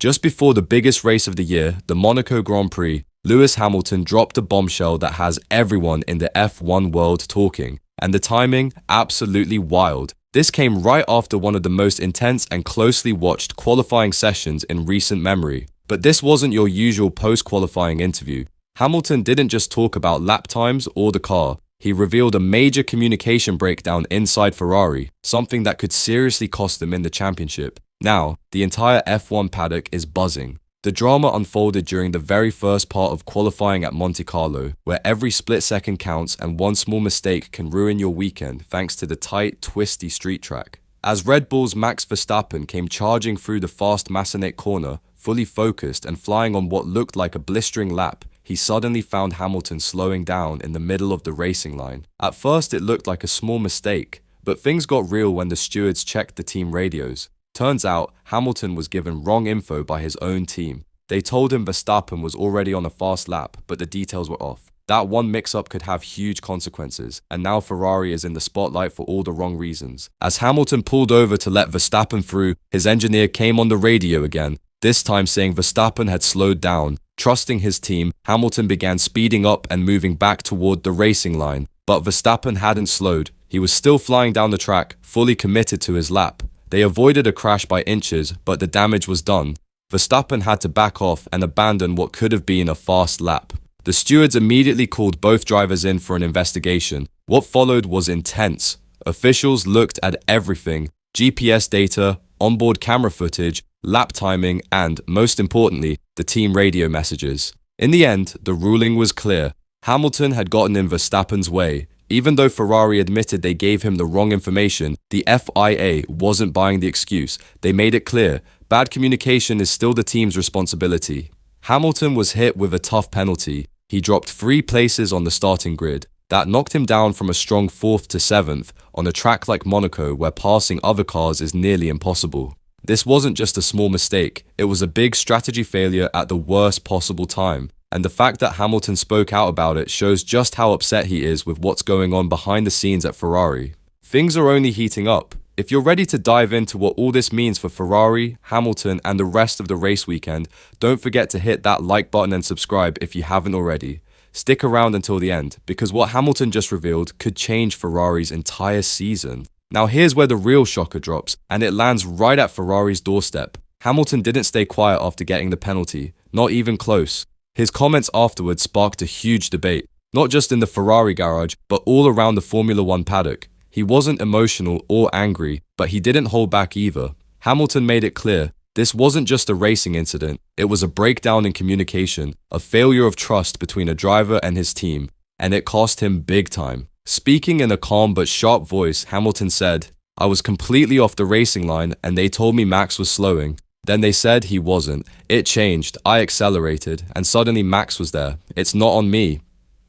Just before the biggest race of the year, the Monaco Grand Prix, Lewis Hamilton dropped a bombshell that has everyone in the F1 world talking. And the timing, absolutely wild. This came right after one of the most intense and closely watched qualifying sessions in recent memory. But this wasn't your usual post-qualifying interview. Hamilton didn't just talk about lap times or the car. He revealed a major communication breakdown inside Ferrari, something that could seriously cost them in the championship. Now, the entire F1 paddock is buzzing. The drama unfolded during the very first part of qualifying at Monte Carlo, where every split second counts and one small mistake can ruin your weekend thanks to the tight, twisty street track. As Red Bull's Max Verstappen came charging through the fast Massenet corner, fully focused and flying on what looked like a blistering lap, he suddenly found Hamilton slowing down in the middle of the racing line. At first it looked like a small mistake, but things got real when the stewards checked the team radios. Turns out, Hamilton was given wrong info by his own team. They told him Verstappen was already on a fast lap, but the details were off. That one mix-up could have huge consequences, and now Ferrari is in the spotlight for all the wrong reasons. As Hamilton pulled over to let Verstappen through, his engineer came on the radio again, this time saying Verstappen had slowed down. Trusting his team, Hamilton began speeding up and moving back toward the racing line. But Verstappen hadn't slowed. He was still flying down the track, fully committed to his lap. They avoided a crash by inches, but the damage was done. Verstappen had to back off and abandon what could have been a fast lap. The stewards immediately called both drivers in for an investigation. What followed was intense. Officials looked at everything: GPS data, onboard camera footage, lap timing, and, most importantly, the team radio messages. In the end, the ruling was clear. Hamilton had gotten in Verstappen's way. Even though Ferrari admitted they gave him the wrong information, the FIA wasn't buying the excuse. They made it clear, bad communication is still the team's responsibility. Hamilton was hit with a tough penalty. He dropped 3 places on the starting grid. That knocked him down from a strong 4th to 7th on a track like Monaco where passing other cars is nearly impossible. This wasn't just a small mistake, it was a big strategy failure at the worst possible time. And the fact that Hamilton spoke out about it shows just how upset he is with what's going on behind the scenes at Ferrari. Things are only heating up. If you're ready to dive into what all this means for Ferrari, Hamilton, and the rest of the race weekend, don't forget to hit that like button and subscribe if you haven't already. Stick around until the end, because what Hamilton just revealed could change Ferrari's entire season. Now here's where the real shocker drops, and it lands right at Ferrari's doorstep. Hamilton didn't stay quiet after getting the penalty, not even close. His comments afterwards sparked a huge debate, not just in the Ferrari garage, but all around the Formula One paddock. He wasn't emotional or angry, but he didn't hold back either. Hamilton made it clear, this wasn't just a racing incident, it was a breakdown in communication, a failure of trust between a driver and his team, and it cost him big time. Speaking in a calm but sharp voice, Hamilton said, "I was completely off the racing line and they told me Max was slowing. Then they said he wasn't. It changed, I accelerated, and suddenly Max was there. It's not on me."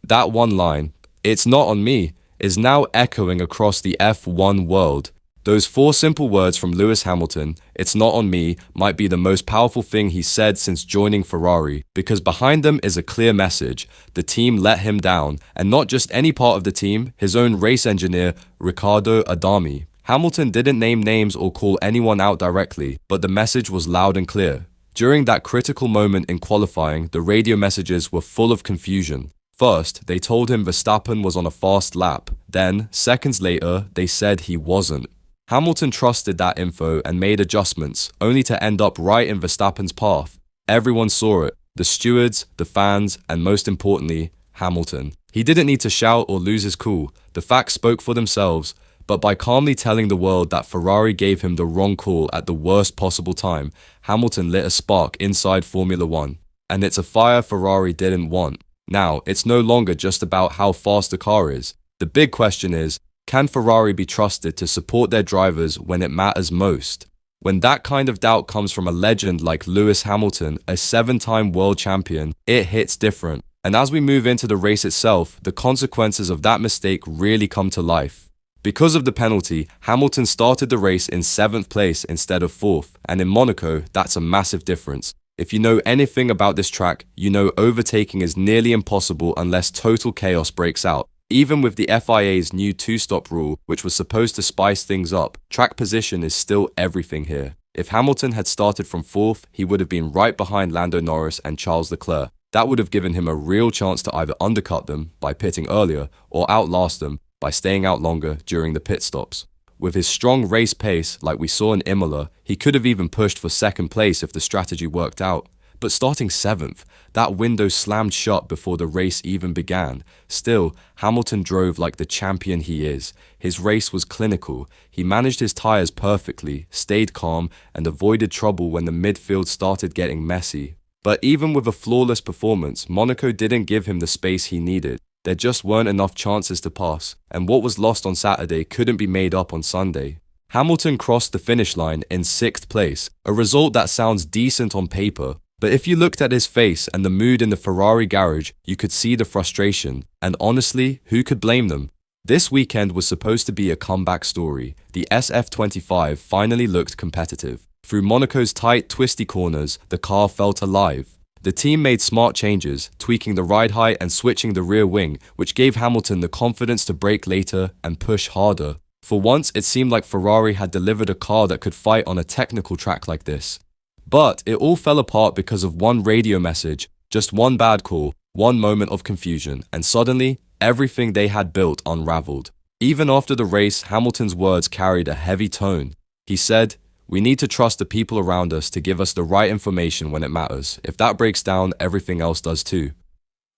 That one line, "It's not on me," is now echoing across the F1 world. Those 4 simple words from Lewis Hamilton, "It's not on me," might be the most powerful thing he's said since joining Ferrari, because behind them is a clear message. The team let him down, and not just any part of the team, his own race engineer, Riccardo Adami. Hamilton didn't name names or call anyone out directly, but the message was loud and clear. During that critical moment in qualifying, the radio messages were full of confusion. First, they told him Verstappen was on a fast lap. Then, seconds later, they said he wasn't. Hamilton trusted that info and made adjustments, only to end up right in Verstappen's path. Everyone saw it, the stewards, the fans, and most importantly, Hamilton. He didn't need to shout or lose his cool. The facts spoke for themselves. But by calmly telling the world that Ferrari gave him the wrong call at the worst possible time, Hamilton lit a spark inside Formula One. And it's a fire Ferrari didn't want. Now, it's no longer just about how fast the car is. The big question is, can Ferrari be trusted to support their drivers when it matters most? When that kind of doubt comes from a legend like Lewis Hamilton, a 7-time world champion, it hits different. And as we move into the race itself, the consequences of that mistake really come to life. Because of the penalty, Hamilton started the race in 7th place instead of 4th, and in Monaco, that's a massive difference. If you know anything about this track, you know overtaking is nearly impossible unless total chaos breaks out. Even with the FIA's new 2-stop rule, which was supposed to spice things up, track position is still everything here. If Hamilton had started from 4th, he would have been right behind Lando Norris and Charles Leclerc. That would have given him a real chance to either undercut them by pitting earlier or outlast them by staying out longer during the pit stops. With his strong race pace, like we saw in Imola, he could have even pushed for 2nd place if the strategy worked out. But starting 7th, that window slammed shut before the race even began. Still, Hamilton drove like the champion he is. His race was clinical. He managed his tyres perfectly, stayed calm, and avoided trouble when the midfield started getting messy. But even with a flawless performance, Monaco didn't give him the space he needed. There just weren't enough chances to pass, and what was lost on Saturday couldn't be made up on Sunday. Hamilton crossed the finish line in 6th place, a result that sounds decent on paper. But if you looked at his face and the mood in the Ferrari garage, you could see the frustration. And honestly, who could blame them? This weekend was supposed to be a comeback story. The SF25 finally looked competitive. Through Monaco's tight, twisty corners, the car felt alive. The team made smart changes, tweaking the ride height and switching the rear wing, which gave Hamilton the confidence to brake later and push harder. For once, it seemed like Ferrari had delivered a car that could fight on a technical track like this. But it all fell apart because of one radio message, just one bad call, one moment of confusion, and suddenly, everything they had built unraveled. Even after the race, Hamilton's words carried a heavy tone. He said, "We need to trust the people around us to give us the right information when it matters. If that breaks down, everything else does too."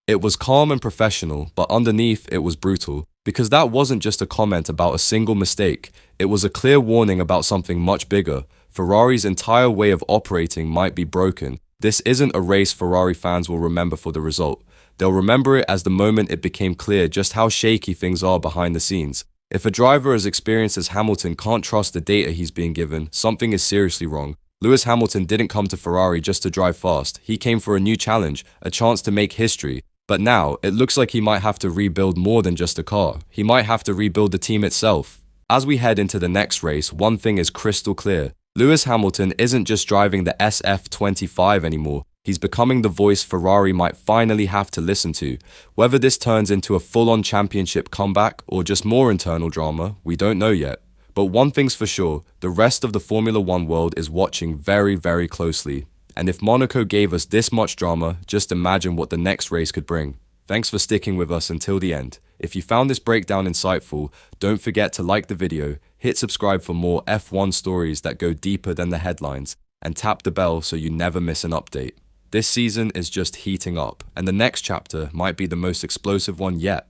It was calm and professional, but underneath it was brutal, because that wasn't just a comment about a single mistake. It was a clear warning about something much bigger. Ferrari's entire way of operating might be broken. This isn't a race Ferrari fans will remember for the result. They'll remember it as the moment it became clear just how shaky things are behind the scenes. If a driver as experienced as Hamilton can't trust the data he's being given, something is seriously wrong. Lewis Hamilton didn't come to Ferrari just to drive fast. He came for a new challenge, a chance to make history. But now, it looks like he might have to rebuild more than just a car. He might have to rebuild the team itself. As we head into the next race, one thing is crystal clear. Lewis Hamilton isn't just driving the SF25 anymore. He's becoming the voice Ferrari might finally have to listen to. Whether this turns into a full-on championship comeback or just more internal drama, we don't know yet. But one thing's for sure, the rest of the Formula One world is watching very, very closely. And if Monaco gave us this much drama, just imagine what the next race could bring. Thanks for sticking with us until the end. If you found this breakdown insightful, don't forget to like the video, hit subscribe for more F1 stories that go deeper than the headlines, and tap the bell so you never miss an update. This season is just heating up, and the next chapter might be the most explosive one yet.